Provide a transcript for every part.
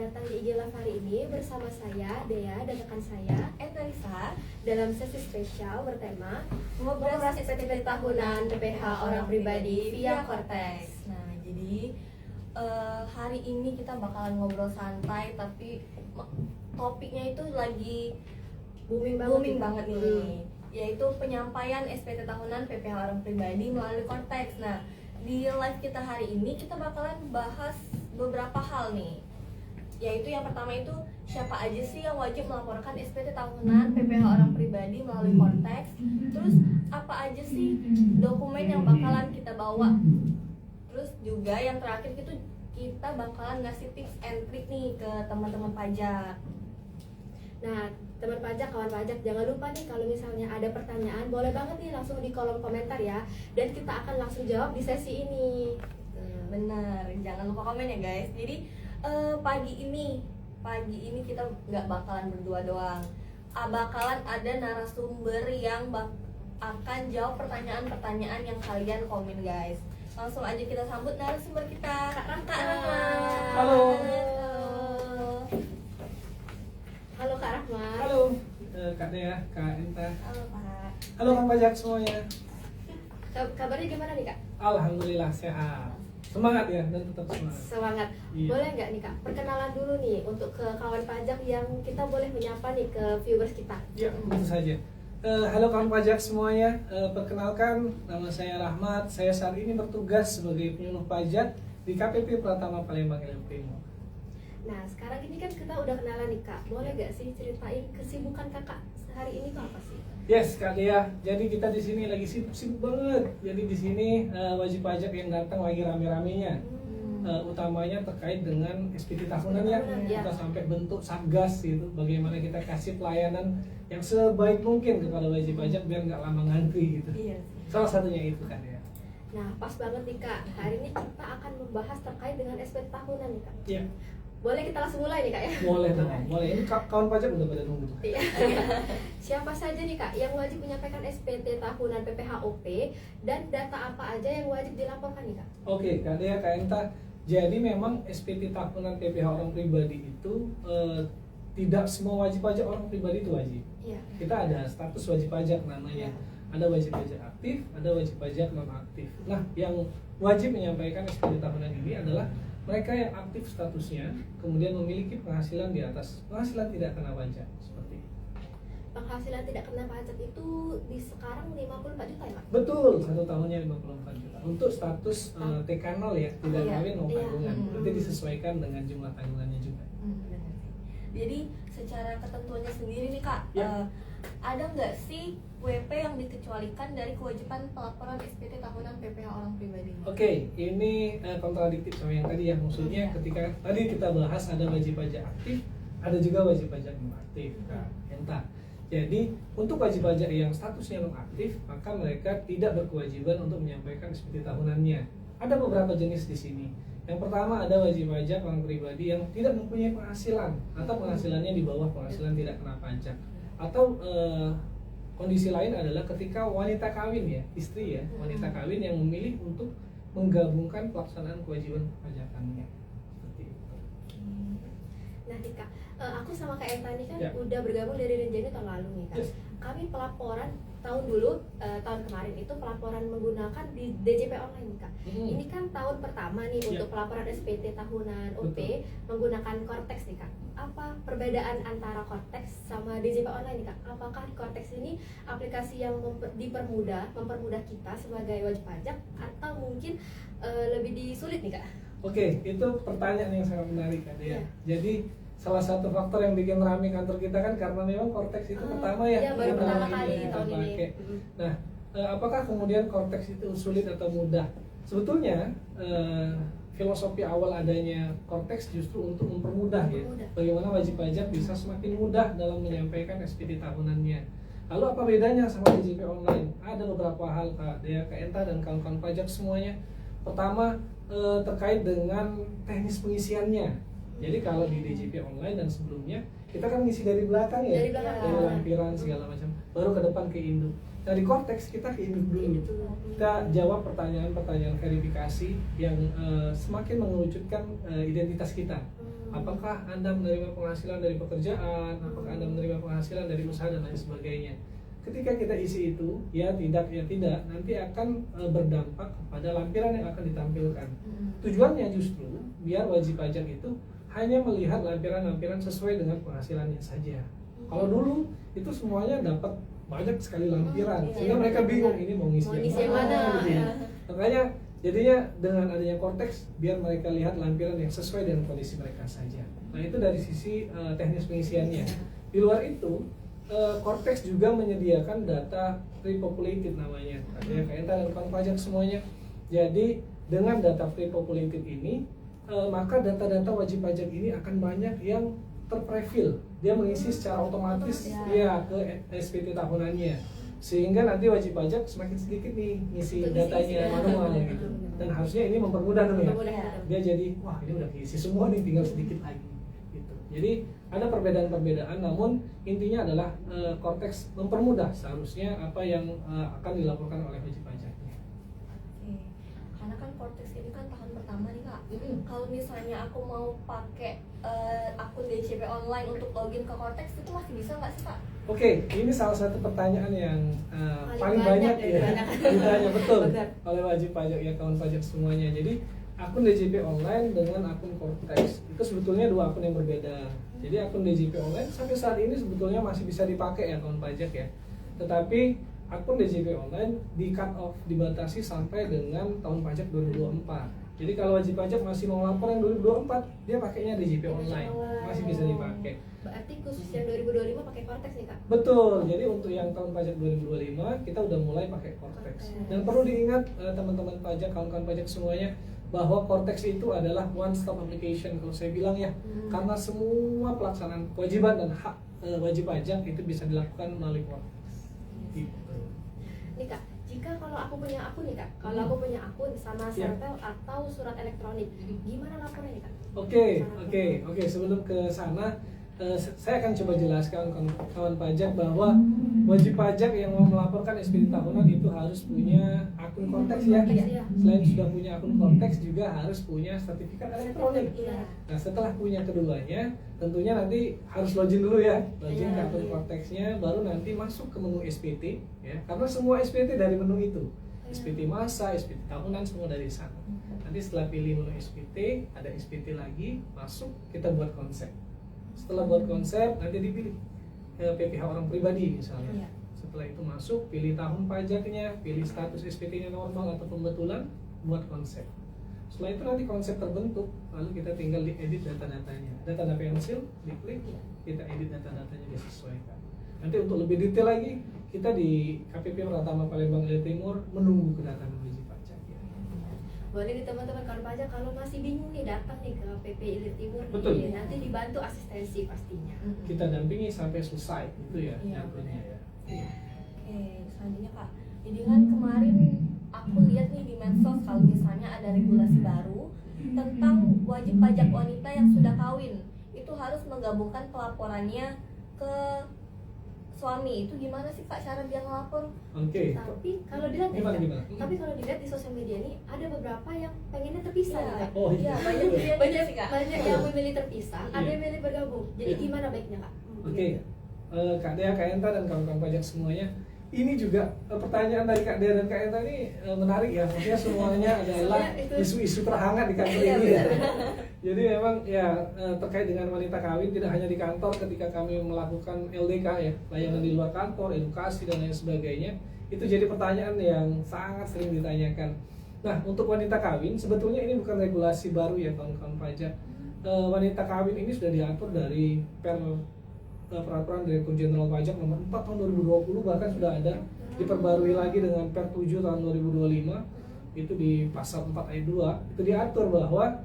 datang di IG Live hari ini bersama saya, Dea, dan rekan saya, Entalisa, dalam sesi spesial bertema ngobrol SPT tahunan PPH orang pribadi via Cortex. Nah, jadi hari ini kita bakalan ngobrol santai, tapi topiknya itu lagi booming banget nih, yaitu penyampaian SPT tahunan PPH orang pribadi melalui Cortex. Nah, di live kita hari ini kita bakalan bahas beberapa hal nih, yaitu yang pertama itu siapa aja sih yang wajib melaporkan SPT tahunan PPH orang pribadi melalui Cortex. Terus apa aja sih dokumen yang bakalan kita bawa. Terus juga yang terakhir itu kita bakalan ngasih tips and trick nih ke teman-teman pajak. Nah, teman pajak, kawan pajak, jangan lupa nih kalau misalnya ada pertanyaan, boleh banget nih langsung di kolom komentar ya. Dan kita akan langsung jawab di sesi ini. Bener, jangan lupa komen ya guys. Jadi pagi ini kita nggak bakalan berdua doang. Bakalan ada narasumber yang akan jawab pertanyaan-pertanyaan yang kalian komen guys. Langsung aja kita sambut narasumber kita, Kak Rahma. Halo. Halo Kak Rahma. Halo, Kak Dea, Kak Enta. Halo Pak. Halo Kang Pajak semuanya. Kabarnya gimana nih Kak? Alhamdulillah sehat. Semangat ya, dan tetap semangat. Semangat. Iya. Boleh nggak nih Kak, perkenalan dulu nih untuk ke kawan pajak yang kita boleh menyapa nih ke viewers kita. Ya, tentu saja. Halo kawan pajak semuanya. Perkenalkan, nama saya Rahmat. Saya saat ini bertugas sebagai penyuluh pajak di KPP Pratama Palembang Primo. Nah, sekarang ini kan kita udah kenalan nih Kak. Boleh nggak sih ceritain kesibukan Kakak hari ini tuh apa sih? Yes, Kak Dea. Jadi kita di sini lagi sibuk banget. Jadi di sini wajib pajak yang datang lagi rame-ramenya. Utamanya terkait dengan SPT tahunan ya. Iya. Kita sampai bentuk satgas gitu. Bagaimana kita kasih pelayanan yang sebaik mungkin kepada wajib pajak biar nggak lama ngantri gitu. Iya. Salah satunya itu kan ya. Nah, pas banget nih Kak. Hari ini kita akan membahas terkait dengan SPT tahunan nih Kak. Iya. Boleh kita langsung mulai nih Kak ya? Boleh dong. Boleh. Ini kawan pajak udah pada nunggu tuh. Iya. Siapa saja nih Kak yang wajib menyampaikan SPT tahunan PPHOP dan data apa aja yang wajib dilaporkan nih Kak? Oke, Kak Dea, Kak Enta. Jadi memang SPT tahunan PPH orang pribadi itu tidak semua wajib pajak orang pribadi itu wajib. Iya. Kita ada status wajib pajak namanya. Ada wajib pajak aktif, ada wajib pajak non aktif. Nah, yang wajib menyampaikan SPT tahunan ini adalah mereka yang aktif statusnya, kemudian memiliki penghasilan di atas penghasilan tidak kena pajak seperti itu. Penghasilan tidak kena pajak itu di sekarang 54 juta ya Kak? Betul, 1 tahunnya 54 juta. Untuk status T0 ya, tidak Iya, kawin no iya. tanggungan. Nanti disesuaikan dengan jumlah tanggungannya juga. Benar sih. Jadi secara ketentuannya sendiri nih Kak, Ya. ada nggak sih WP yang dikecualikan dari kewajiban pelaporan SPT tahunan PPH orang pribadi? Oke, ini kontradiktif sama yang tadi ya. Maksudnya ketika tadi kita bahas ada wajib pajak aktif, ada juga wajib pajak non aktif. Nah, entah. Jadi untuk wajib pajak yang statusnya non aktif, maka mereka tidak berkewajiban untuk menyampaikan SPT tahunannya. Ada beberapa jenis di sini. Yang pertama ada wajib pajak orang pribadi yang tidak mempunyai penghasilan atau penghasilannya di bawah penghasilan tidak kena pajak. Atau kondisi lain adalah ketika wanita kawin ya, istri ya, wanita kawin yang memilih untuk menggabungkan pelaksanaan kewajiban perpajakannya. Seperti itu. Nah nih Kak, aku sama Kak Enta nih kan Ya. udah bergabung dari Renjani tahun lalu nih Kak. Yes. Kami pelaporan tahun dulu, tahun kemarin itu pelaporan menggunakan di DJP online nih Kak. Ini kan tahun pertama nih Ya. untuk pelaporan SPT tahunan OP Betul. menggunakan Cortex nih Kak. Apa perbedaan antara Cortex sama DJP online nih Kak? Apakah Cortex ini aplikasi yang mempermudah kita sebagai wajib pajak atau mungkin lebih disulit nih Kak? Oke, itu pertanyaan yang sangat menarik kan ya. Iya. Jadi salah satu faktor yang bikin ramai kantor kita kan karena memang Cortex itu pertama ya. Iya, baru yang pertama tahun kali kita tahun ini. pakai. Nah, apakah kemudian Cortex itu sulit atau mudah? Sebetulnya filosofi awal adanya Cortex justru untuk mempermudah ya. Mempermudah. Bagaimana wajib pajak bisa semakin mudah dalam menyampaikan SPT tahunannya. Lalu apa bedanya sama DJP online? Ada beberapa hal Kak Dea, Kak Enta dan kawan-kawan pajak semuanya. Pertama terkait dengan teknis pengisiannya. Jadi kalau di DJP online dan sebelumnya kita kan ngisi dari belakang ya, Dari belakang. dari lampiran segala macam, baru ke depan ke induk. Nah di Cortex kita ke induk dulu, kita jawab pertanyaan-pertanyaan verifikasi yang semakin mengerucutkan identitas kita. Apakah Anda menerima penghasilan dari pekerjaan, apakah Anda menerima penghasilan dari usaha dan lain sebagainya. Ketika kita isi itu, ya tidak, nanti akan berdampak kepada lampiran yang akan ditampilkan. Tujuannya justru biar wajib pajak itu hanya melihat lampiran-lampiran sesuai dengan penghasilannya saja. Kalau dulu itu semuanya dapat banyak sekali lampiran, sehingga mereka bingung ini mau ngisi yang mana. gitu ya. Makanya jadinya dengan adanya Cortex biar mereka lihat lampiran yang sesuai dengan kondisi mereka saja. Nah itu dari sisi teknis pengisiannya. Di luar itu Cortex juga menyediakan data pre-populated namanya, artinya Kak Enta dan kawan pajak semuanya. Jadi dengan data pre-populated ini maka data-data wajib pajak ini akan banyak yang terprofil, dia mengisi secara otomatis ya ke SPT tahunannya, sehingga nanti wajib pajak semakin sedikit nih ngisi datanya manual gitu. Dan harusnya ini mempermudah dong ya. Dia jadi wah ini udah diisi semua nih, tinggal sedikit lagi gitu. Jadi ada perbedaan-perbedaan, namun intinya adalah Cortex mempermudah seharusnya apa yang akan dilaporkan oleh wajib pajaknya. Karena kan Cortex ini kan tahun pertama nih Kak. Kalau misalnya aku mau pakai akun DJP online untuk login ke Cortex itu masih bisa nggak sih Kak? Oke, ini salah satu pertanyaan yang paling banyak banyak ya ditanya betul oleh wajib pajak ya kawan pajak semuanya. Jadi akun DJP online dengan akun Cortex itu sebetulnya dua akun yang berbeda. Jadi akun DJP online sampai saat ini sebetulnya masih bisa dipakai ya kawan pajak ya. Tetapi akun DJP online di cut off, dibatasi sampai dengan tahun pajak 2024. Jadi kalau wajib pajak masih mau lapor yang 2024, dia pakainya DJP online, masih bisa dipakai. Berarti khusus yang 2025 pakai Cortex nih Kak? Betul, jadi untuk yang tahun pajak 2025 kita udah mulai pakai Cortex. Dan perlu diingat teman-teman pajak, kawan-kawan pajak semuanya, bahwa Cortex itu adalah one stop application kalau saya bilang ya. Karena semua pelaksanaan kewajiban dan hak wajib pajak itu bisa dilakukan melalui Cortex. Gitu. Nih Kak, jika kalau aku punya akun nih Kak, kalau aku punya akun sama serpel atau surat elektronik, gimana lapornya nih Kak? Oke. Sebelum ke sana, saya akan coba jelaskan kawan pajak bahwa wajib pajak yang mau melaporkan SPT tahunan itu harus punya akun Cortex ya. Selain sudah punya akun Cortex juga harus punya sertifikat elektronik. Nah setelah punya keduanya, tentunya nanti harus login dulu ya, login ke akun Cortexnya, baru nanti masuk ke menu SPT ya. Karena semua SPT dari menu itu, SPT masa, SPT tahunan semua dari sana. Nanti setelah pilih menu SPT, ada SPT lagi, masuk kita buat konsep. Setelah buat konsep nanti dipilih PPh orang pribadi misalnya. Setelah itu masuk, pilih tahun pajaknya, pilih status SPT-nya normal atau pembetulan, buat konsep. Setelah itu nanti konsep terbentuk, lalu kita tinggal diedit data-datanya. Ada tanda pensil, diklik, kita edit data-datanya disesuaikan. Nanti untuk lebih detail lagi, kita di KPP Pratama Palembang Ilir Timur menunggu kedatangan wajib pajak ya. Boleh nih teman-teman kawan pajak kalau masih bingung nih datang nih ke KPP Ilir Timur Betul. nih, nanti dibantu asistensi pastinya. Kita dampingi sampai selesai itu ya. Jatuhnya ya. Oke, selanjutnya Kak. Jadi kan kemarin aku lihat nih di medsos kalau misalnya ada regulasi baru tentang wajib pajak wanita yang sudah kawin itu harus menggabungkan pelaporannya ke suami. Itu gimana sih Kak cara dia ngelapor? Oke. Tapi kalau dilihat nih, Gimana, Kak, gimana? tapi kalau dilihat di sosial media nih ada beberapa yang pengennya terpisah nih Kak. Oh Iya, banyak pilihan Banyak sih Kak. banyak yang memilih terpisah, ada Iya. yang memilih bergabung. Jadi Iya. gimana baiknya Kak? Oke. Kak Dea, Kak Enta dan kawan-kawan pajak semuanya. Ini juga pertanyaan dari Kak Dea dan Kak Enta ini menarik ya. Maksudnya semuanya adalah isu-isu terhangat di kantor ini ya. Jadi memang ya terkait dengan wanita kawin tidak hanya di kantor, ketika kami melakukan LDK ya, layanan di luar kantor, edukasi dan lain sebagainya, itu jadi pertanyaan yang sangat sering ditanyakan. Nah, untuk wanita kawin sebetulnya ini bukan regulasi baru ya kawan-kawan pajak. Wanita kawin ini sudah diatur dari Peraturan Direktur Jenderal Pajak nomor 4 tahun 2020, bahkan sudah ada diperbarui lagi dengan Per 7 tahun 2025 itu di pasal 4 ayat 2 itu diatur bahwa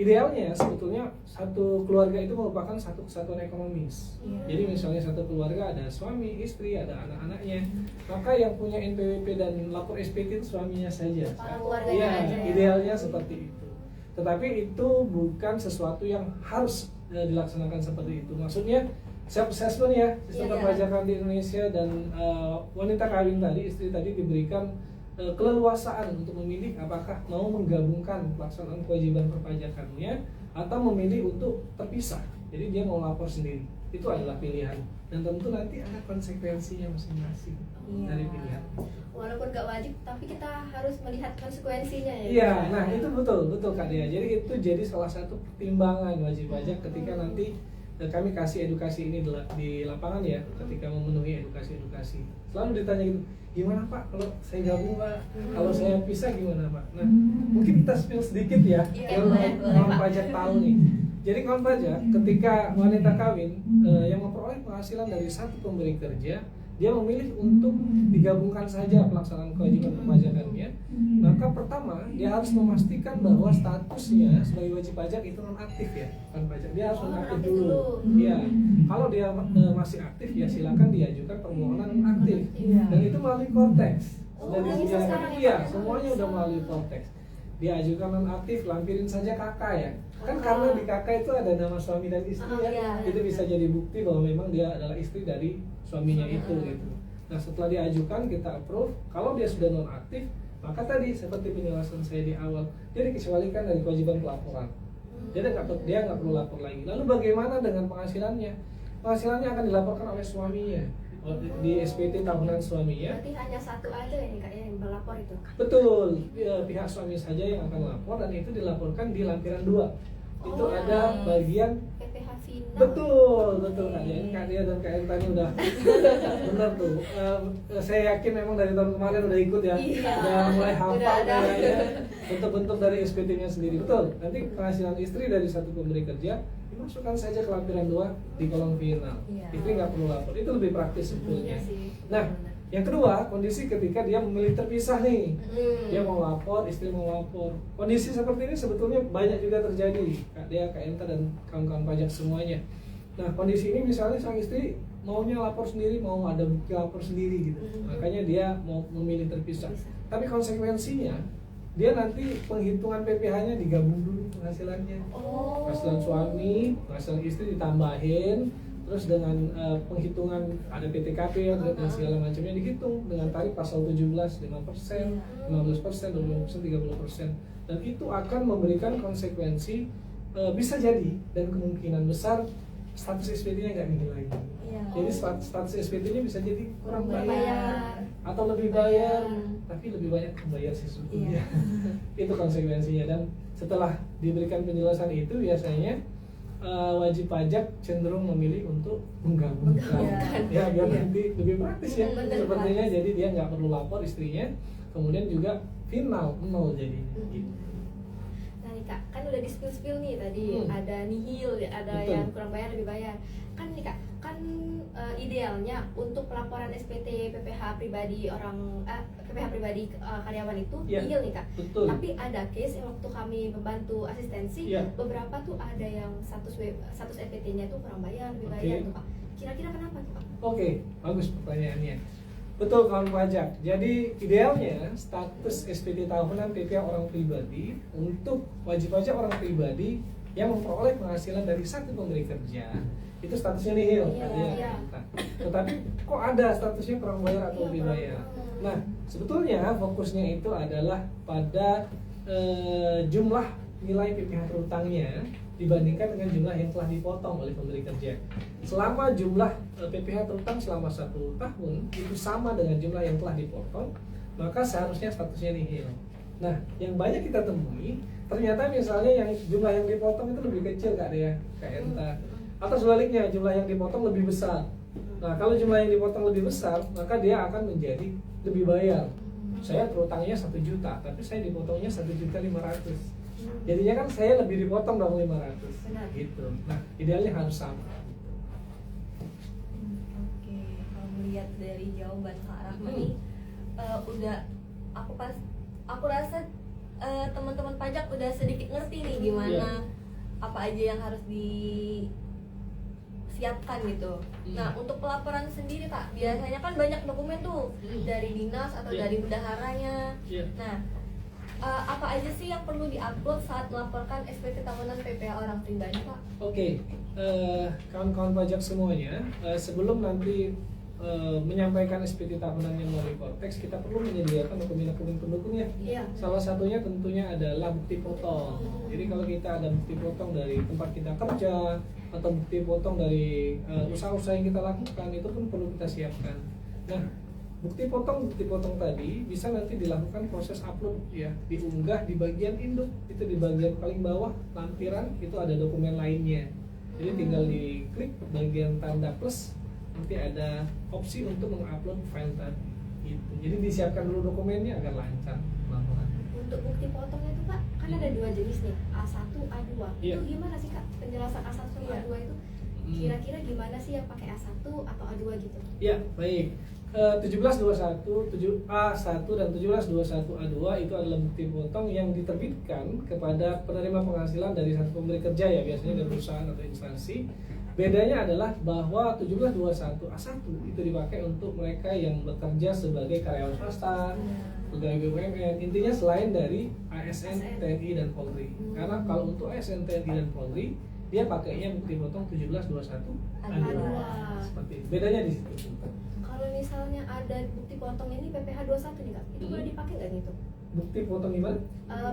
idealnya sebetulnya satu keluarga itu merupakan satu kesatuan ekonomis. Jadi misalnya satu keluarga ada suami, istri, ada anak-anaknya, maka yang punya NPWP dan lapor SPT itu suaminya saja. Keluarganya aja ya. Idealnya seperti itu. Tetapi itu bukan sesuatu yang harus dilaksanakan seperti itu. Maksudnya self assessment ya, sistem perpajakan di Indonesia, dan wanita kawin tadi, istri tadi diberikan keleluasaan untuk memilih apakah mau menggabungkan pelaksanaan kewajiban perpajakannya atau memilih untuk terpisah. Jadi dia mau lapor sendiri. Itu adalah pilihan. Dan tentu nanti ada konsekuensinya masing-masing Iya. dari pilihan. Walaupun gak wajib, tapi kita harus melihat konsekuensinya ya. Iya, nah itu betul Kak Dea. Jadi itu jadi salah satu pertimbangan wajib pajak ketika nanti kami kasih edukasi ini di lapangan ya, ketika memenuhi edukasi. Selalu ditanya gitu, gimana Pak kalau saya gabung Pak? Kalau saya pisah gimana Pak? Nah, mungkin kita spill sedikit ya, Iya, biar boleh, kawan Pak. pajak tahu nih. Jadi kawan pajak ketika wanita kawin yang memperoleh penghasilan dari satu pemberi kerja, dia memilih untuk digabungkan saja pelaksanaan kewajiban perpajakannya, maka pertama dia harus memastikan bahwa statusnya sebagai wajib pajak itu nonaktif ya, kan pajak. Dia harus nonaktif nonaktif dulu. dulu. Iya. Kalau dia masih aktif ya silakan diajukan permohonan nonaktif. Iya. Dan itu melalui Kortex. Oh, Dan udah bisa sekarang ya, iya, Pak? semuanya udah melalui Kortex. Diajukan nonaktif, lampirin saja kakak ya. Kan karena di kakak itu ada nama suami dan istri ya. Iya. Itu bisa jadi bukti bahwa memang dia adalah istri dari suaminya itu gitu. Nah setelah diajukan kita approve, kalau dia sudah nonaktif, maka tadi seperti penjelasan saya di awal, dia dikecualikan dari kewajiban pelaporan. Dia nggak perlu lapor lagi. Lalu bagaimana dengan penghasilannya? Penghasilannya akan dilaporkan oleh suaminya di SPT tahunan suaminya. Berarti hanya satu aja ini Kak yang berlapor itu. Betul, pihak suami saja yang akan lapor dan itu dilaporkan di lampiran 2. Itu Oh, ada bagian PPH final. betul Kak Dia. Kak Dia dan Kak Enta ini udah benar tuh. Saya yakin memang dari tahun kemarin udah ikut ya, Iya. udah mulai hafal Udah ada. kayaknya bentuk-bentuk dari SPT-nya sendiri. Betul. Nanti penghasilan istri dari satu pemberi kerja dimasukkan saja ke lampiran 2 di kolom final. Iya. Istri nggak perlu lapor. Itu lebih praktis sebetulnya. Iya sih. Nah, yang kedua, kondisi ketika dia memilih terpisah nih. Dia mau lapor, istri mau lapor. Kondisi seperti ini sebetulnya banyak juga terjadi, Kak Dea, Kak Enta, dan kawan-kawan pajak semuanya. Nah, kondisi ini misalnya sang istri maunya lapor sendiri, mau ada bukti lapor sendiri gitu. Makanya dia mau memilih terpisah. Tapi konsekuensinya, dia nanti penghitungan PPh-nya digabung dulu penghasilannya. Oh. Penghasilan suami, penghasilan istri ditambahin, terus dengan penghitungan ada PTKP dan segala macamnya dihitung dengan tarif pasal 17, 5%, 15%, 20%, 30%. Dan itu akan memberikan konsekuensi bisa jadi dan kemungkinan besar status SPT-nya nggak tinggi lagi. Iya. Jadi status SPT-nya bisa jadi kurang Kurang bayar atau lebih bayar, tapi lebih banyak membayar sih sebetulnya. Itu konsekuensinya. Dan setelah diberikan penjelasan itu biasanya wajib pajak cenderung memilih untuk menggabungkan, ya biar nanti lebih praktis ya. Bener, Sepertinya praktis. jadi dia nggak perlu lapor istrinya, kemudian juga final 0 jadinya. Gitu. Nah nih Kak, kan udah di spill nih tadi ada nihil, ada Betul. yang kurang bayar lebih bayar. Kan nih Kak, kan idealnya untuk pelaporan SPT PPh pribadi PPh pribadi karyawan itu Iya. nihil nih Kak. Betul. Tapi ada case yang waktu kami membantu asistensi, Iya. beberapa tuh ada yang status SPT-nya tuh kurang bayar, lebih Oke. bayar tuh Pak. Kira-kira kenapa tuh Pak? Oke, bagus pertanyaannya. Betul kawan pajak. Jadi idealnya status SPT tahunan PPh orang pribadi untuk wajib pajak orang pribadi yang memperoleh penghasilan dari satu pemberi kerja itu statusnya nihil, Iya, artinya. iya. Tetapi kok ada statusnya kurang bayar atau Iya, lebih kurang bayar? bayar. Nah, sebetulnya fokusnya itu adalah pada jumlah nilai PPh terutangnya dibandingkan dengan jumlah yang telah dipotong oleh pemberi kerja. Selama jumlah PPh terutang selama 1 tahun itu sama dengan jumlah yang telah dipotong, maka seharusnya statusnya nihil. Nah, yang banyak kita temui ternyata misalnya yang jumlah yang dipotong itu lebih kecil Kak Dea, Kak Enta, atau sebaliknya jumlah yang dipotong lebih besar. Nah, kalau jumlah yang dipotong lebih besar, maka dia akan menjadi lebih bayar. Saya terutangnya 1 juta, tapi saya dipotongnya 1.500.000. Jadinya kan saya lebih dipotong dong 500. Benar. Gitu. Nah, idealnya harus sama. Oke, kalau melihat dari jawaban Kak Rahma nih, udah aku rasa teman-teman pajak udah sedikit ngerti nih gimana apa aja yang harus disiapkan gitu. Nah, untuk pelaporan sendiri Kak, biasanya kan banyak dokumen tuh dari dinas atau dari bendaharanya. Nah, apa aja sih yang perlu diupload saat melaporkan SPT tahunan PPh orang pribadi Pak? Oke, kawan-kawan pajak semuanya, sebelum nanti menyampaikan SPT tahunannya melalui Cortex, kita perlu menyediakan dokumen-dokumen pendukungnya. Iya. Salah satunya tentunya adalah bukti potong. Jadi kalau kita ada bukti potong dari tempat kita kerja atau bukti potong dari usaha-usaha yang kita lakukan, itu pun perlu kita siapkan. Nah, bukti potong tadi bisa nanti dilakukan proses upload ya, diunggah di bagian induk, itu di bagian paling bawah lampiran itu ada dokumen lainnya. Jadi tinggal diklik bagian tanda plus, nanti ada opsi untuk mengupload file tadi. Gitu. Jadi disiapkan dulu dokumennya agar lancar laporan. Untuk bukti potongnya itu Kak, kan ada 2 jenis nih, A1, A2. Iya. Itu gimana sih Kak penjelasan A1 sama Iya. A2 itu? Kira-kira gimana sih yang pakai A1 atau A2 gitu? Ya, baik. 1721 A1 dan 1721 A2 itu adalah bukti potong yang diterbitkan kepada penerima penghasilan dari satu pemberi kerja ya, biasanya dari perusahaan atau instansi. Bedanya adalah bahwa 1721 A1 itu dipakai untuk mereka yang bekerja sebagai karyawan swasta, pegawai BUMN, intinya selain dari ASN, TNI dan Polri. Karena kalau untuk ASN, TNI dan Polri, dia pakainya bukti potong 1721 A2. Seperti itu. Bedanya di situ. Kalau misalnya ada bukti potong ini PPH 21 nih Kak, itu boleh dipakai nggak gitu? Bukti potong gimana?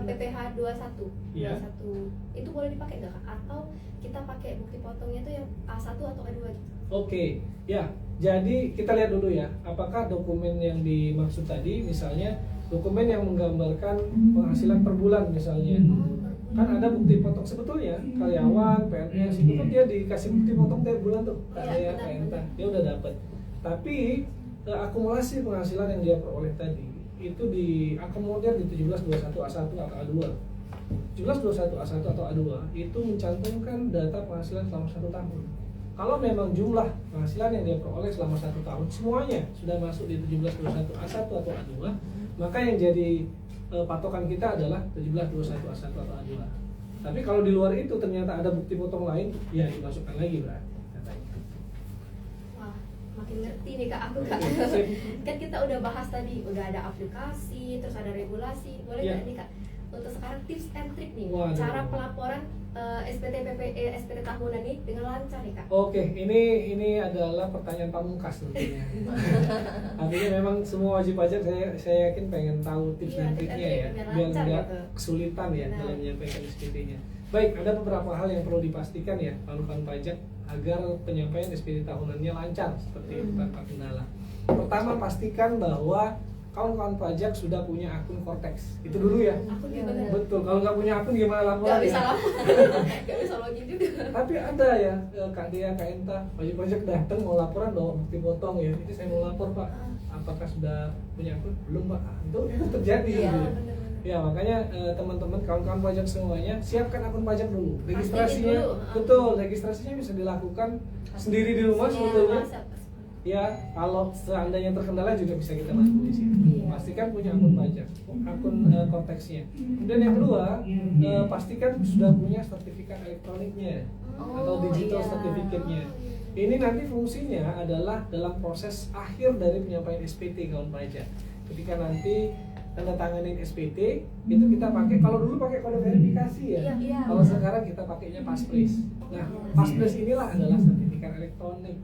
PPH 21, Iya. 21 itu boleh dipakai nggak Kak? Atau kita pakai bukti potongnya itu yang A1 atau A2 gitu? Oke, ya. Jadi kita lihat dulu ya, apakah dokumen yang dimaksud tadi, misalnya dokumen yang menggambarkan penghasilan per bulan misalnya. Kan ada bukti potong sebetulnya karyawan, PNS itu kan dia dikasih bukti potong tiap bulan tuh, Iya, kayak benar. dia udah dapat. Tapi akumulasi penghasilan yang dia peroleh tadi itu diakomodir di 1721 A1 atau A2. 1721 A1 atau A2 itu mencantumkan data penghasilan selama 1 tahun. Kalau memang jumlah penghasilan yang dia peroleh selama 1 tahun semuanya sudah masuk di 1721 A1 atau A2, maka yang jadi patokan kita adalah 1721 A1 atau A2. Tapi kalau di luar itu ternyata ada bukti potong lain, ya dimasukkan lagi berarti datanya. Wah, makin ngerti nih Kak aku Kak. Oke, sip. Kan kita udah bahas tadi, udah ada aplikasi, terus ada regulasi. Boleh Iya. nggak nih Kak? Untuk sekarang tips and trick nih, Waduh. cara pelaporan SPT SPT tahunan nih dengan lancar nih Kak. Oke, ini adalah pertanyaan pamungkas tentunya. Artinya memang semua wajib pajak saya yakin pengen tahu tips Iya, dan tips and triknya trick ya, biar biar lancar nggak gitu. kesulitan ya Benar. dalam menyampaikan SPT-nya. Baik, ada beberapa hal yang perlu dipastikan ya kawan-kawan pajak agar penyampaian SPT tahunannya lancar seperti itu tanpa kendala. Pertama, pastikan bahwa kawan-kawan pajak sudah punya akun Cortex. Itu dulu ya. Aku Iya, juga benar. Betul, kalau nggak punya akun gimana laporan nggak bisa ya? lapor, nggak bisa login juga. Tapi ada ya Kak Dea, Kak Enta, wajib pajak datang mau laporan bawa bukti potong ya. Ini saya mau lapor Pak. Apakah sudah punya akun? Belum Pak. Itu terjadi. Iya, gitu. benar-benar. Ya makanya teman-teman kawan-kawan pajak semuanya siapkan akun pajak dulu. Pastiin Registrasinya dulu. betul, registrasinya bisa dilakukan sendiri di rumah Iya, sebetulnya. masa- Ya, kalau seandainya terkendala juga bisa kita bantu di sini. Iya. Pastikan punya akun pajak, akun Cortex-nya. Kemudian yang kedua, pastikan sudah punya sertifikat elektroniknya atau Oh, digital iya. certificate-nya. Ini nanti fungsinya adalah dalam proses akhir dari penyampaian SPT kawan pajak. Ketika nanti tanda tanganin SPT, itu kita pakai, kalau dulu pakai kode verifikasi ya. Iya. Kalau sekarang kita pakainya Passphrase. Nah, Passphrase inilah adalah sertifikat elektronik.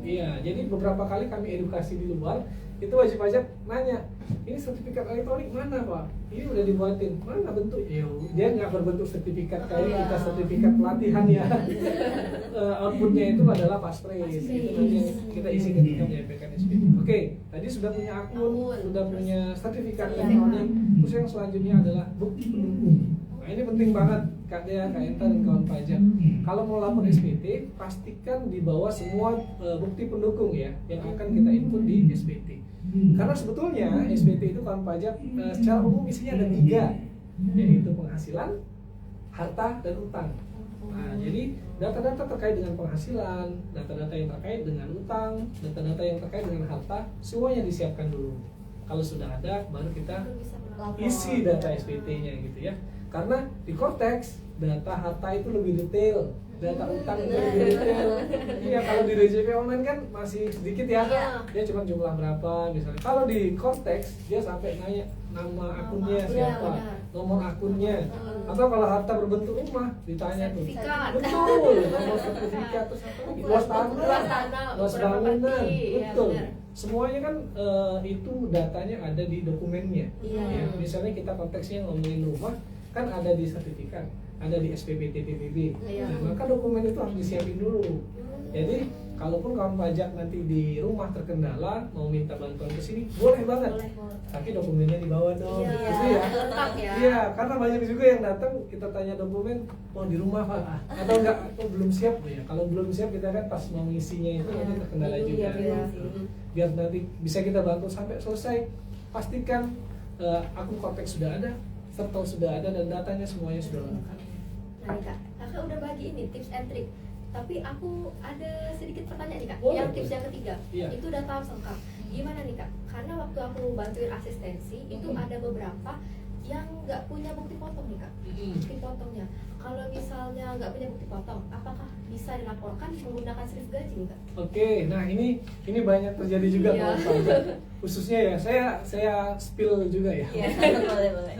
Iya, jadi beberapa kali kami edukasi di luar, itu wajib pajak nanya, ini sertifikat elektronik mana Pak? Ini udah dibuatin, mana bentuknya? Dia nggak berbentuk sertifikat kayak Iya. kita sertifikat pelatihan ya. Outputnya itu adalah Passphrase. Itu nanti yang kita isi ketika menyampaikan SPT. Oke, tadi sudah punya akun, sudah punya sertifikat elektronik. Terus yang selanjutnya adalah bukti pendukung. Nah ini penting banget Kak Dea, Kak Enta, dan kawan pajak. Kalau mau lapor SPT, pastikan dibawa semua bukti pendukung ya yang akan kita input di SPT. Karena sebetulnya SPT itu kawan pajak secara umum isinya ada 3, yaitu penghasilan, harta, dan utang. Nah, jadi data-data terkait dengan penghasilan, data-data yang terkait dengan utang, data-data yang terkait dengan harta, semuanya disiapkan dulu. Kalau sudah ada, baru kita Baru bisa melapor. isi data SPT-nya gitu ya. Karena di Cortex data harta itu lebih detail, data utang itu lebih detail. Iya, kalau di DJP online kan masih sedikit ya. Iya. Dia cuma jumlah berapa misalnya. Kalau di Cortex dia sampai nanya nama akunnya Iya, siapa, benar. nomor akunnya, atau kalau harta berbentuk rumah ditanya tuh. Sertifikat. Betul, nomor sertifikat terus apa lagi? Luas tanah, Luas tanah, luas ukuran bangunan, properti. Iya, betul. benar. Semuanya kan itu datanya ada di dokumennya. Iya. Ya, misalnya kita konteksnya ngomongin rumah, kan ada di sertifikat, ada di SPPT PBB. Iya. Nah, maka dokumen itu harus disiapin dulu. Jadi kalaupun kawan pajak nanti di rumah terkendala mau minta bantuan ke sini, boleh banget. Boleh. Tapi dokumennya dibawa dong. Iya, Gitu ya. lengkap ya. Iya, karena banyak juga yang datang kita tanya dokumen, oh di rumah Pak, atau enggak, atau belum siap ya. Kalau belum siap kita kan pas mau ngisinya itu nanti terkendala Iya, juga. iya, Biar nanti bisa kita bantu sampai selesai. Pastikan akun konteks sudah ada, serta sudah ada dan datanya semuanya sudah lengkap. Nah nih kak, kakak udah bagi ini tips and trick. Tapi aku ada sedikit pertanyaan nih kak. Boleh, Yang boleh. tips yang ketiga, Iya. itu udah tahu lengkap. Gimana nih kak? Karena waktu aku bantuin asistensi, itu ada beberapa yang nggak punya bukti potong nih kak. Bukti potongnya. Kalau misalnya nggak punya bukti potong, apakah bisa dilaporkan menggunakan slip gaji nih kak? Oke, nah ini banyak terjadi juga Iya. kawan pajak. Khususnya ya, saya spill juga ya. Iya, boleh.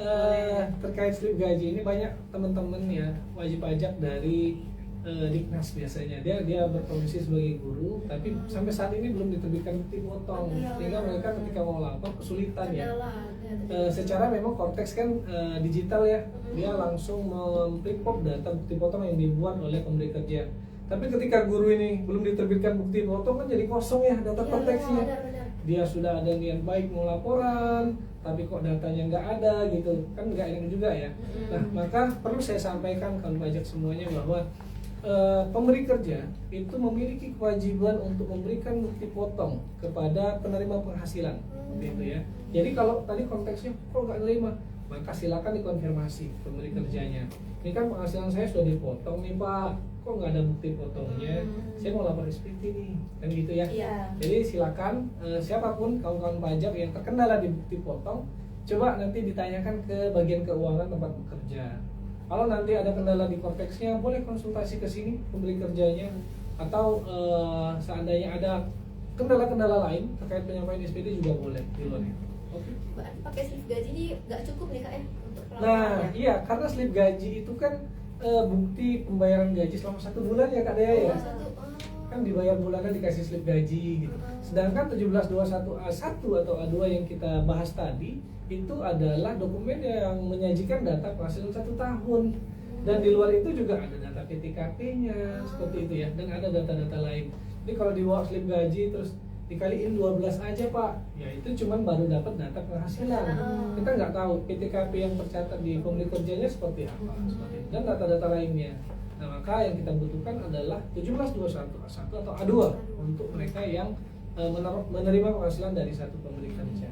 Terkait slip gaji ini banyak teman-teman ya wajib pajak dari Diknas biasanya dia berprofesi sebagai guru, tapi sampai saat ini belum diterbitkan bukti potong, Iya. sehingga mereka ketika mau lapor kesulitan ya. Kendala. Secara memang konteks kan digital ya, dia langsung mem-prepop data bukti potong yang dibuat oleh pemberi kerja. Tapi ketika guru ini belum diterbitkan bukti potong kan jadi kosong ya data Iya, konteksnya. benar. Dia sudah ada niat baik mau laporan, tapi kok datanya nggak ada gitu, kan nggak enak juga ya. Nah maka perlu saya sampaikan kalau pajak semuanya bahwa pemberi kerja itu memiliki kewajiban untuk memberikan bukti potong kepada penerima penghasilan, gitu ya. Jadi kalau tadi konteksnya kok nggak nerima, maka silakan dikonfirmasi pemberi kerjanya. Ini kan penghasilan saya sudah dipotong nih Pak, kok nggak ada bukti potongnya? Saya mau lapor SPT nih, kan gitu ya. Iya. Jadi silakan siapapun kawan-kawan pajak yang terkendala di bukti potong, coba nanti ditanyakan ke bagian keuangan tempat bekerja. Kalau nanti ada kendala di konteksnya, boleh konsultasi ke sini pemberi kerjanya, atau seandainya ada kendala-kendala lain terkait penyampaian SPT juga boleh di luar itu. Oke. Berarti pakai slip gaji ini nggak cukup nih kak ya untuk Nah, pelaporannya? iya karena slip gaji itu kan bukti pembayaran gaji selama 1 bulan ya Kak Dea ya. Kan dibayar bulanan dikasih slip gaji gitu. Sedangkan 1721A1 atau A2 yang kita bahas tadi itu adalah dokumen yang menyajikan data penghasilan 1 tahun. Dan di luar itu juga ada data PTKP-nya seperti itu ya, dan ada data-data lain. Jadi kalau dibawa slip gaji terus dikaliin 12 aja Pak, ya itu cuman baru dapat data penghasilan. Kita nggak tahu PTKP yang tercatat di pemberi kerjanya seperti apa, seperti itu. Dan data-data lainnya. Nah maka yang kita butuhkan adalah 1721A1 atau A2 untuk mereka yang menerima penghasilan dari satu pemberi kerja.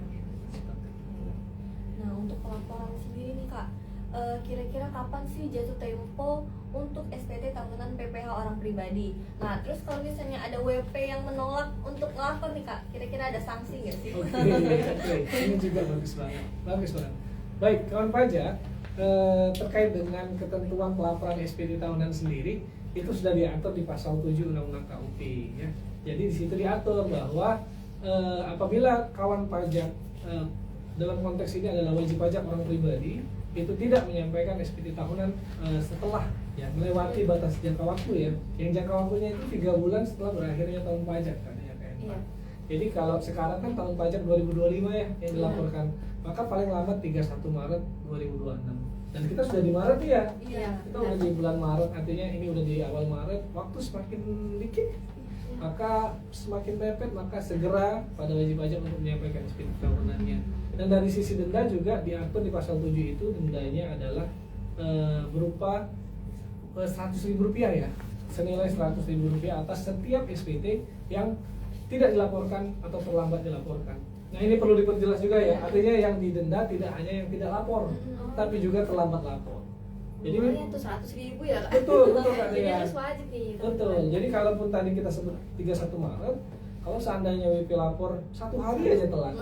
Nah, untuk pelaporan sendiri nih Kak, kira-kira kapan sih jatuh tempo untuk SPT tahunan PPh orang pribadi? Nah, terus kalau misalnya ada WP yang menolak untuk ngelapor nih Kak, kira-kira ada sanksi nggak sih? Oke, ini juga bagus banget. Baik, kawan pajak, terkait dengan ketentuan pelaporan SPT tahunan sendiri itu sudah diatur di pasal 7 Undang-Undang KUP ya. Jadi di situ diatur bahwa apabila kawan pajak dalam konteks ini adalah wajib pajak orang pribadi itu tidak menyampaikan SPT tahunan setelah ya melewati batas jangka waktu ya. Yang jangka waktunya itu 3 bulan setelah berakhirnya tahun pajak katanya kan. Iya. Jadi kalau sekarang kan tahun pajak 2025 ya yang dilaporkan, maka paling lambat 31 Maret 2026. Dan kita sudah di Maret ya. Iya. Kita udah di bulan Maret, artinya ini udah di awal Maret, waktu semakin dikit. Maka semakin mepet, maka segera pada wajib pajak untuk menyampaikan SPT tahunannya. Dan dari sisi denda juga diatur di pasal 7 itu dendanya adalah berupa Rp100.000 ya, senilai Rp100.000 atas setiap SPT yang tidak dilaporkan atau terlambat dilaporkan. Nah ini perlu diperjelas juga ya, artinya yang didenda tidak hanya yang tidak lapor, tapi juga terlambat lapor. Jadi Lumayan tuh 100.000 ya kak. betul Kak Jadi Dea. harus wajib nih. Betul. Jadi kalaupun tadi kita sebut 31 Maret, kalau seandainya WP lapor 1 hari aja telat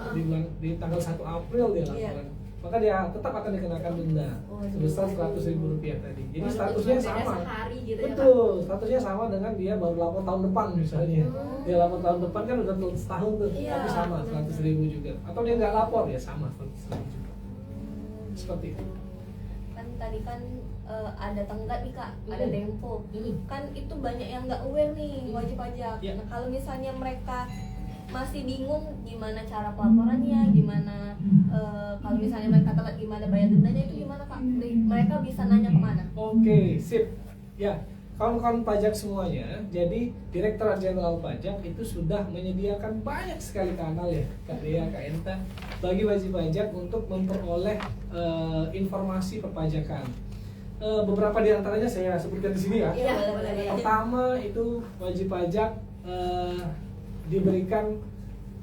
di tanggal 1 April dia laporan, maka dia tetap akan dikenakan denda sebesar Rp100.000 tadi. Jadi Walaupun statusnya cuma beda sama. sehari gitu ya, Kak? Betul, statusnya sama dengan dia baru lapor tahun depan misalnya. Dia lapor tahun depan kan udah setahun tuh, Iya. tapi sama Rp100.000 juga. Atau dia nggak lapor ya sama Rp100.000 juga. seperti itu. Kan tadi kan ada tenggat nih Kak, ada Hmm. Tempo. Kan itu banyak yang nggak aware nih wajib pajak. Ya. Nah, kalau misalnya mereka masih bingung gimana cara pelaporannya, gimana kalau misalnya mereka telat gimana bayar dendanya, itu gimana Kak? Mereka bisa nanya kemana? Oke, sip. Ya, kawan-kawan pajak semuanya, jadi Direktorat Jenderal Pajak itu sudah menyediakan banyak sekali kanal ya, Kak Dea, Kak Enta, bagi wajib pajak untuk memperoleh informasi perpajakan. Beberapa di antaranya saya sebutkan di sini ya. Iya, boleh. Pertama itu wajib pajak diberikan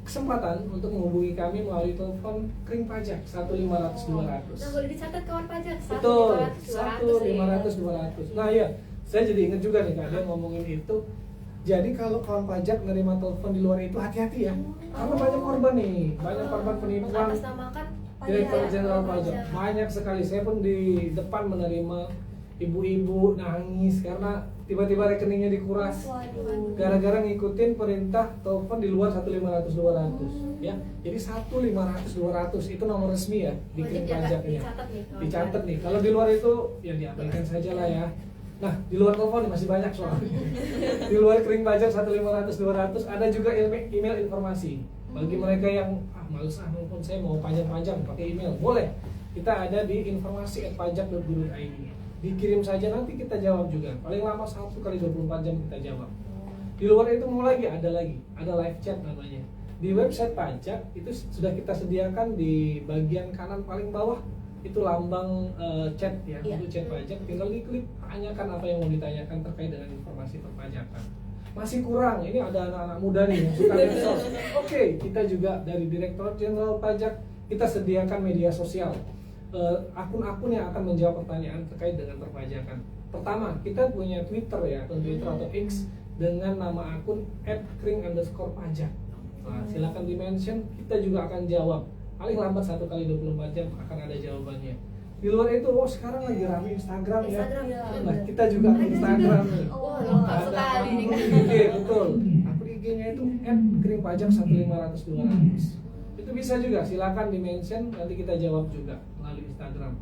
kesempatan untuk menghubungi kami melalui telepon kering pajak 1-500-200. Nah, boleh dicatat kawan pajak. Betul, 1-500-200. 1-500-200. Nah ya, saya jadi ingat juga nih Kak, dia ngomongin itu. Jadi kalau kawan pajak menerima telepon di luar itu hati-hati ya, karena banyak korban nih, banyak korban penipuan. Mengatasnamakan Direktur pajak. Jenderal Pajak banyak sekali. Saya pun di depan menerima ibu-ibu nangis karena tiba-tiba rekeningnya dikuras Waduh. gara-gara ngikutin perintah telepon di luar 1-500-200 ya. Jadi 1-500-200 itu nomor resmi ya di Wajib Krim ya, Kak, Pajaknya. dicatat nih, kawan Dicatat pajak. nih. Kalau di luar itu ya diabaikan saja lah ya. Nah, di luar telepon masih banyak soalnya. Di luar kering pajak 1-500-200 ada juga email informasi. Bagi mereka yang males maupun saya mau panjang-panjang pakai email, boleh. Kita ada di informasi@pajak.go.id. Dikirim saja, nanti kita jawab juga. Paling lama 1x24 jam kita jawab. Di luar itu mau lagi, ada live chat namanya. Di website pajak itu sudah kita sediakan di bagian kanan paling bawah itu lambang chat ya, Iya. untuk chat pajak. Tinggal diklik, tanyakan apa yang mau ditanyakan terkait dengan informasi perpajakan. Masih kurang, ini ada anak-anak muda nih yang suka medsos. Oke, kita juga dari Direktorat Jenderal Pajak kita sediakan media sosial. Akun-akun yang akan menjawab pertanyaan terkait dengan perpajakan. Pertama, kita punya Twitter ya, akun Twitter atau X dengan nama akun @kring_pajak. Nah, silakan di-mention, kita juga akan jawab. Paling lambat 1x24 jam akan ada jawabannya. Di luar itu, sekarang lagi rame Instagram ya. Instagram. Nah, kita juga Ada Instagram juga. nih. Oh, lengkap Ada sekali nih, akun Kak. IG, betul. Akun IG-nya itu @kringpajak 1-500-200. Itu bisa juga, silakan di-mention, nanti kita jawab juga melalui Instagram.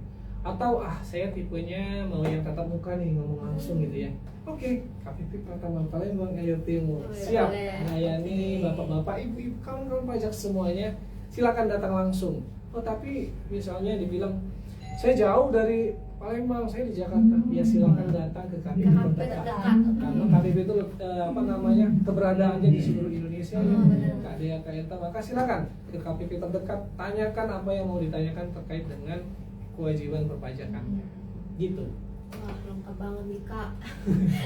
Atau saya tipenya mau yang tatap muka nih, ngomong langsung gitu ya. Oke, KPP Pratama Palembang Elir Timur siap Boleh. melayani bapak-bapak, ibu-ibu, kawan-kawan pajak semuanya. Silakan datang langsung. Tapi misalnya dibilang saya jauh dari Palembang, saya di Jakarta. Ya silakan datang ke KPP terdekat. Karena KPP itu keberadaannya di seluruh Indonesia ya. benar. Kak Dea, Kak Enta, maka silakan ke KPP terdekat, tanyakan apa yang mau ditanyakan terkait dengan kewajiban perpajakan. Gitu. Wah, lengkap banget nih Kak.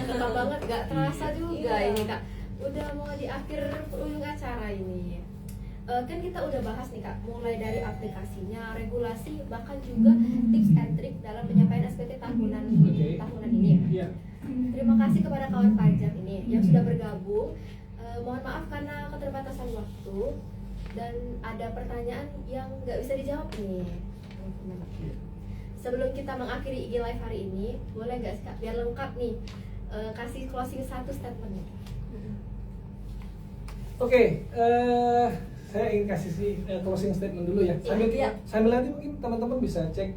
Lengkap banget, gak terasa juga Iya. ini Kak. Udah mau di akhir ujung acara ini. Kan kita udah bahas nih Kak, mulai dari aplikasinya, regulasi, bahkan juga tips and trik dalam penyampaian SPT tahunan Oke. tahunan ini. Iya. Terima kasih kepada kawan pajak ini yang sudah bergabung. Mohon maaf karena keterbatasan waktu dan ada pertanyaan yang nggak bisa dijawab nih. Sebelum kita mengakhiri IG Live hari ini, boleh nggak sih Kak, biar lengkap nih, kasih closing satu statement. Oke, saya ingin kasih closing statement dulu ya. Sambil nanti mungkin teman-teman bisa cek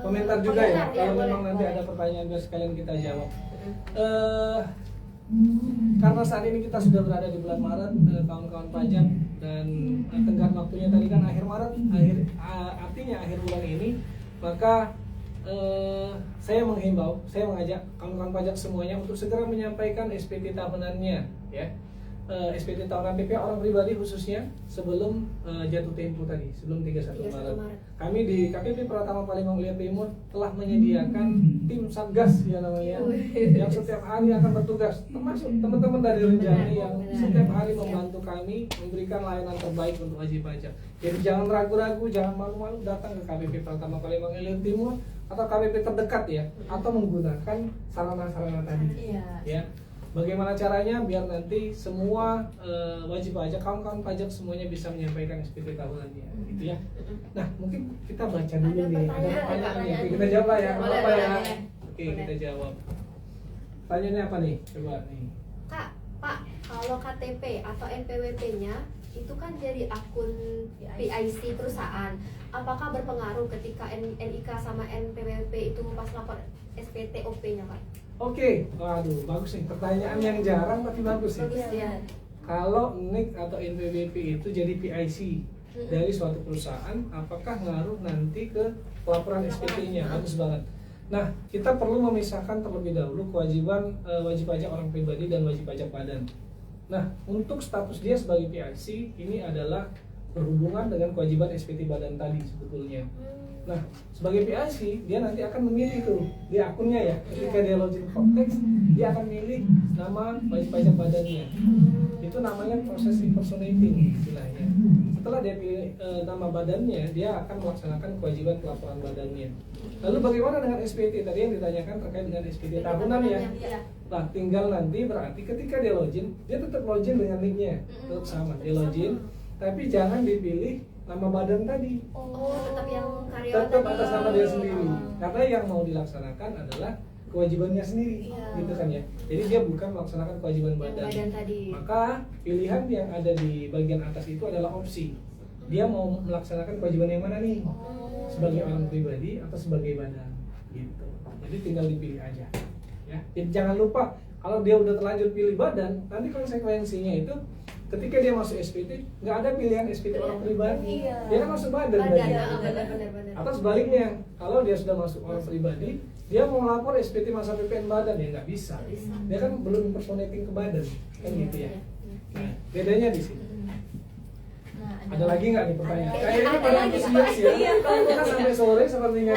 komentar juga ya. komentar, ya, Kalau memang boleh, nanti boleh. ada pertanyaan biar sekalian kita jawab. Karena saat ini kita sudah berada di bulan Maret, kawan-kawan pajak, dan tenggat waktunya tadi kan akhir Maret, artinya akhir bulan ini, maka saya menghimbau, saya mengajak kawan-kawan pajak semuanya untuk segera menyampaikan SPT tahunannya, ya. SPT tahunan PPA orang pribadi khususnya sebelum jatuh tempo tadi, sebelum 31 Maret. Kami di KPP Pratama Palembang Elir Timur telah menyediakan tim Satgas ya namanya, yang setiap hari akan bertugas, termasuk teman-teman dari Renjani yang setiap hari membantu kami memberikan layanan terbaik untuk wajib pajak. Jadi jangan ragu-ragu, jangan malu-malu datang ke KPP Pratama Palembang Elir Timur atau KPP terdekat ya, atau menggunakan sarana-sarana tadi. Iya. Ya. Bagaimana caranya biar nanti semua wajib pajak, kawan-kawan pajak semuanya bisa menyampaikan SPT tahunannya, gitu ya. Nah, mungkin kita baca dulu nih. Ada pertanyaan nih. Oke, kita jawab lah ya. Boleh, Apa ya? boleh. Oke, Boleh. kita jawab. Pertanyaannya apa nih? Coba nih. Kak, Pak, kalau kalau KTP atau NPWP-nya itu kan jadi akun PIC perusahaan. Apakah berpengaruh ketika NIK sama NPWP itu pas lapor SPT OP-nya, Pak? Oke, waduh, bagus nih. Pertanyaan yang jarang tapi bagus nih. Bagus ya. Kalau NIK atau NPWP itu jadi PIC dari suatu perusahaan, apakah ngaruh nanti ke pelaporan SPT-nya? Bagus banget. Nah, kita perlu memisahkan terlebih dahulu kewajiban wajib pajak orang pribadi dan wajib pajak badan. Nah, untuk status dia sebagai PIC ini adalah berhubungan dengan kewajiban SPT badan tadi sebetulnya. Nah, sebagai PIC dia nanti akan memilih tuh di akunnya ya. Ketika dia login Cortex, dia akan milih nama wajib pajak badannya. Itu namanya proses impersonating istilahnya. Setelah dia pilih nama badannya, dia akan melaksanakan kewajiban pelaporan badannya. Lalu bagaimana dengan SPT? Tadi yang ditanyakan terkait dengan SPT tahunan ya. Nah, tinggal nanti berarti ketika dia login, dia tetap login dengan nicknya, tetap sama. Dia login, tapi jangan dipilih nama badan tadi. Oh, tetap yang karyawan Tetap tadi. atas nama dia sendiri. Karena yang mau dilaksanakan adalah kewajibannya sendiri, Iya. gitu kan ya. Jadi dia bukan melaksanakan kewajiban Yang badan. badan tadi. Maka pilihan yang ada di bagian atas itu adalah opsi. Dia mau melaksanakan kewajiban yang mana nih? Sebagai orang pribadi atau sebagai badan, gitu. Jadi tinggal dipilih aja. Ya, jadi jangan lupa kalau dia udah terlanjur pilih badan, nanti konsekuensinya itu ketika dia masuk SPT nggak ada pilihan SPT orang pribadi, Iya. dia kan masuk badan. Badan, tadi. benar. Atau sebaliknya, kalau dia sudah masuk orang pribadi, dia mau lapor SPT masa PPN badan ya nggak bisa. Dia kan belum impersonating ke badan, kan gitu ya. Nah, bedanya di sini. Nah, Ada lagi nggak nih pertanyaan? Ada. Kayaknya Ada pada lagi, antusias Pak. ya. Iya, Kita sampai sore sepertinya.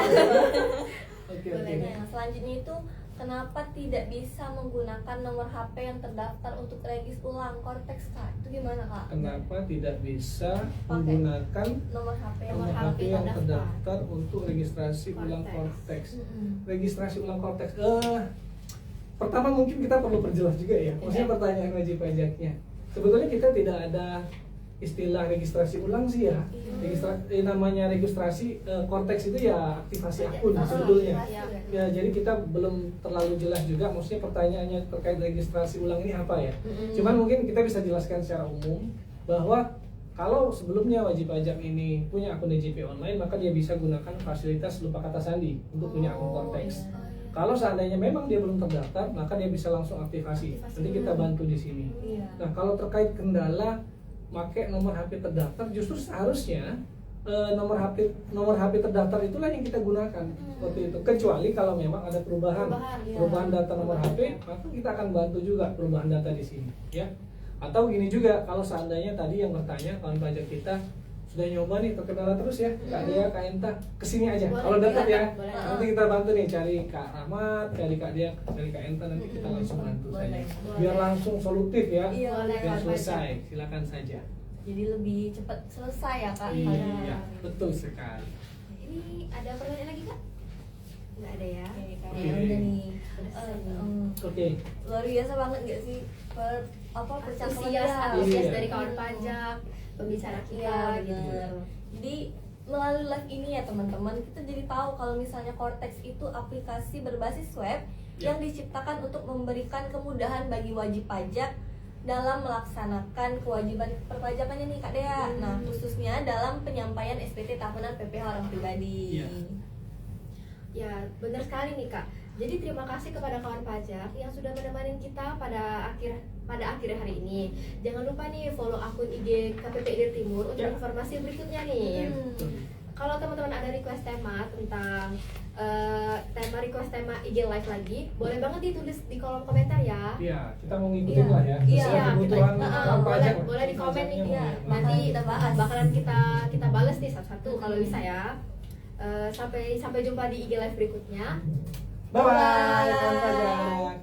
Oke. Nah, selanjutnya itu kenapa tidak bisa menggunakan nomor HP yang terdaftar untuk regis ulang Cortex, Kak? Itu gimana, Kak? Kenapa tidak bisa Pakai menggunakan nomor HP yang nomor HP HP yang terdaftar terdaftar untuk registrasi ulang Cortex? Registrasi ulang Cortex. Pertama mungkin kita perlu perjelas juga ya. Maksudnya pertanyaan wajib pajaknya. Sebetulnya kita tidak ada istilah registrasi ulang sih ya. Namanya registrasi Cortex itu ya aktivasi akun sebetulnya. Ya, jadi kita belum terlalu jelas juga. Maksudnya pertanyaannya terkait registrasi ulang ini apa ya? Cuman mungkin kita bisa jelaskan secara umum bahwa kalau sebelumnya wajib pajak ini punya akun DJP online, maka dia bisa gunakan fasilitas lupa kata sandi untuk punya akun Cortex. Kalau seandainya memang dia belum terdaftar, maka dia bisa langsung aktivasi. Nanti kita bantu di sini. Nah, kalau terkait kendala pakai nomor HP terdaftar, justru seharusnya nomor HP terdaftar itulah yang kita gunakan seperti itu. Kecuali kalau memang ada perubahan data nomor HP, maka kita akan bantu juga perubahan data di sini, ya. Atau gini juga, kalau seandainya tadi yang bertanya kawan pajak kita sudah nyoba nih terkendala terus ya, Kak Dea, Kak Enta, kesini aja. Boleh, Kalau dekat ya, boleh. nanti kita bantu nih cari Kak Rahmat, cari Kak Dea, cari Kak Enta, nanti kita langsung bantu saja. Biar langsung solutif ya, Iya, biar selesai. Silakan saja. Jadi lebih cepat selesai ya, Kak? Iya, betul sekali. Ini ada pertanyaan lagi, Kak? Nggak ada ya. Oke, Kak. Oke. Ya udah nih. Oke. Luar biasa banget nggak sih percakapan Antusias Iya. dari kawan pajak, pembicara kita Iya, gitu. benar. Jadi melalui live ini ya teman-teman, kita jadi tahu kalau misalnya Cortex itu aplikasi berbasis web yang diciptakan untuk memberikan kemudahan bagi wajib pajak dalam melaksanakan kewajiban perpajakannya nih, Kak Dea. Nah, khususnya dalam penyampaian SPT tahunan PPh orang pribadi. Iya. Ya, benar sekali nih, Kak. Jadi terima kasih kepada kawan pajak yang sudah menemani kita pada akhir hari ini. Jangan lupa nih follow akun IG KPPID Timur untuk informasi berikutnya nih. Kalau teman-teman ada request tema tentang request tema IG live lagi, boleh banget ditulis di kolom komentar ya. Iya, kita mau ngikutin lah ya. Iya, Sesuai kebutuhan kawan pajak. boleh di komen nih. Pajaknya Iya, mau Nanti kita bahas. bakalan kita balas nih satu-satu kalau bisa ya. Sampai jumpa di IG live berikutnya. Bye bye kawan pajak.